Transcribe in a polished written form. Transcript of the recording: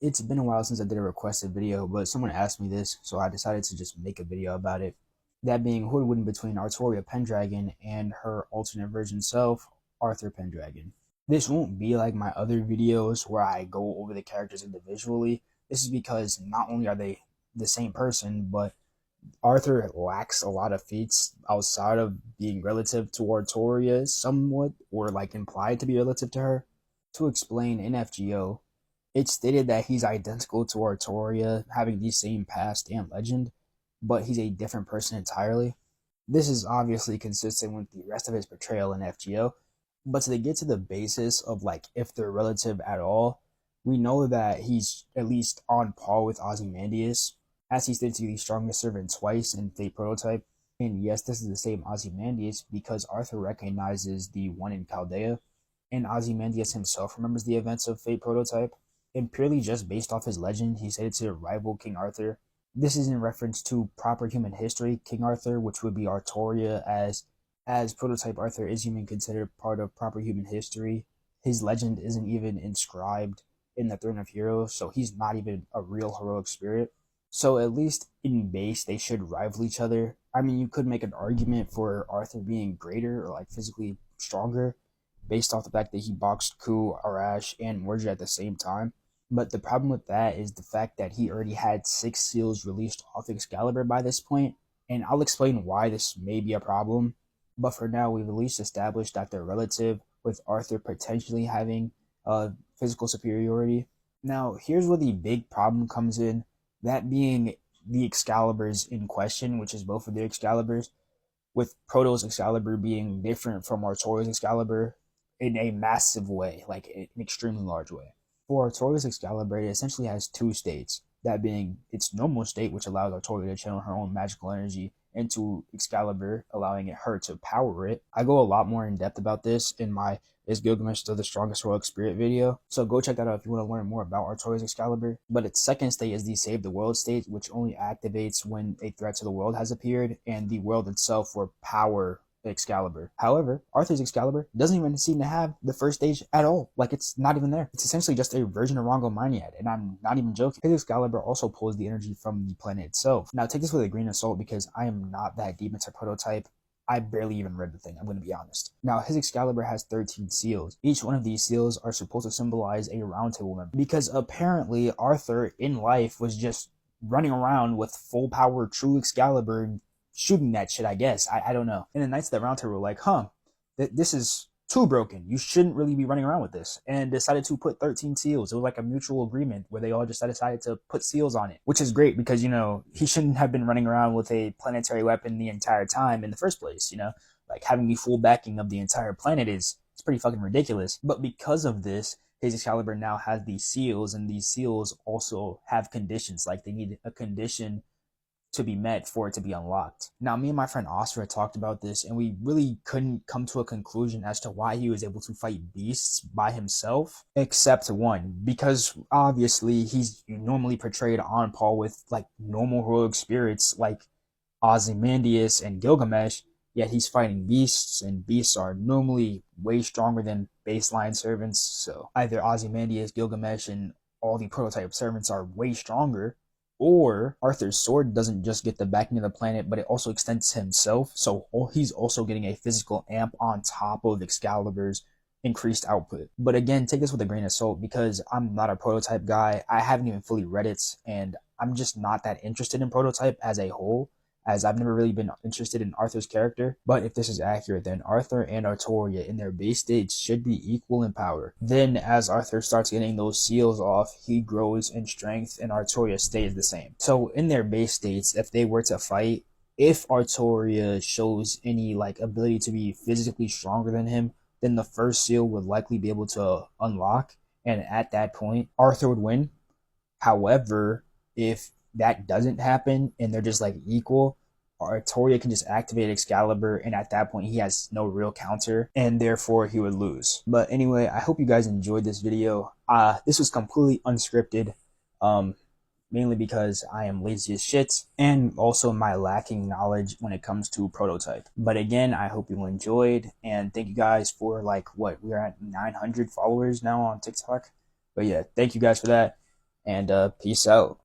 It's been a while since I did a requested video, but someone asked me this, so I decided to just make a video about it. That being, who would win between Artoria Pendragon and her alternate version self, Arthur Pendragon. This won't be like my other videos where I go over the characters individually. This is because not only are they the same person, but Arthur lacks a lot of feats outside of being relative to Artoria somewhat, or like implied to be relative to her. To explain, in FGO, it's stated that he's identical to Artoria, having the same past and legend, but he's a different person entirely. This is obviously consistent with the rest of his portrayal in FGO, but to get to the basis of like if they're relative at all, we know that he's at least on par with Ozymandias, as he stated to be the strongest servant twice in Fate Prototype. And yes, this is the same Ozymandias because Arthur recognizes the one in Chaldea, and Ozymandias himself remembers the events of Fate Prototype. And purely just based off his legend, he stated to rival King Arthur. This is in reference to proper human history, King Arthur, which would be Artoria, as prototype Arthur is even considered part of proper human history. His legend isn't even inscribed in the Throne of Heroes, so he's not even a real heroic spirit. So at least in base, they should rival each other. I mean, you could make an argument for Arthur being greater or like physically stronger based off the fact that he boxed Ku, Arash, and Mordred at the same time. But the problem with that is the fact that he already had 6 seals released off Excalibur by this point, and I'll explain why this may be a problem. But for now, we've at least established that they're relative, with Arthur potentially having physical superiority. Now, here's where the big problem comes in, that being the Excaliburs in question, which is both of their Excaliburs, with Proto's Excalibur being different from Artoria's Excalibur in a massive way, like an extremely large way. For Artoria's Excalibur, it essentially has 2 states, that being its normal state, which allows Artoria to channel her own magical energy into Excalibur, allowing her to power it. I go a lot more in depth about this in my Is Gilgamesh Still the Strongest Heroic Spirit video, so go check that out if you want to learn more about Artoria's Excalibur. But its second state is the Save the World state, which only activates when a threat to the world has appeared, and the world itself will power Excalibur. However, Arthur's Excalibur doesn't even seem to have the first stage at all. Like, it's not even there. It's essentially just a version of Rongomaniad, and I'm not even joking. His Excalibur also pulls the energy from the planet itself. Now, take this with a grain of salt because I am not that deep into Prototype. I barely even read the thing, I'm going to be honest. Now, his Excalibur has 13 seals. Each one of these seals are supposed to symbolize a Round Table member, because apparently Arthur in life was just running around with full power true Excalibur shooting that shit, I guess. I don't know. And the Knights of the Round Table were like, this is too broken. You shouldn't really be running around with this. And decided to put 13 seals. It was like a mutual agreement where they all just decided to put seals on it, which is great because, you know, he shouldn't have been running around with a planetary weapon the entire time in the first place, you know? Like, having the full backing of the entire planet is pretty fucking ridiculous. But because of this, his Excalibur now has these seals, and these seals also have conditions. Like, they need a condition to be met for it to be unlocked. Now, me and my friend Oscar talked about this, and we really couldn't come to a conclusion as to why he was able to fight beasts by himself, except one, because obviously he's normally portrayed on par with like normal heroic spirits like Ozymandias and Gilgamesh, yet he's fighting beasts, and beasts are normally way stronger than baseline servants. So either Ozymandias, Gilgamesh, and all the prototype servants are way stronger, or Arthur's sword doesn't just get the backing of the planet, but it also extends to himself, so he's also getting a physical amp on top of Excalibur's increased output. But again, take this with a grain of salt because I'm not a prototype guy. I haven't even fully read it, and I'm just not that interested in prototype as a whole, as I've never really been interested in Arthur's character. But if this is accurate, then Arthur and Artoria in their base states should be equal in power. Then as Arthur starts getting those seals off, he grows in strength and Artoria stays the same. So in their base states, if they were to fight, if Artoria shows any like ability to be physically stronger than him, then the first seal would likely be able to unlock, and at that point Arthur would win. However, if that doesn't happen and they're just like equal, Artoria can just activate Excalibur, and at that point he has no real counter, and therefore he would lose. But anyway, I hope you guys enjoyed this video. This was completely unscripted, mainly because I am lazy as shit, and also my lacking knowledge when it comes to prototype. But again, I hope you enjoyed, and thank you guys for we're at 900 followers now on TikTok. But yeah, thank you guys for that. and peace out.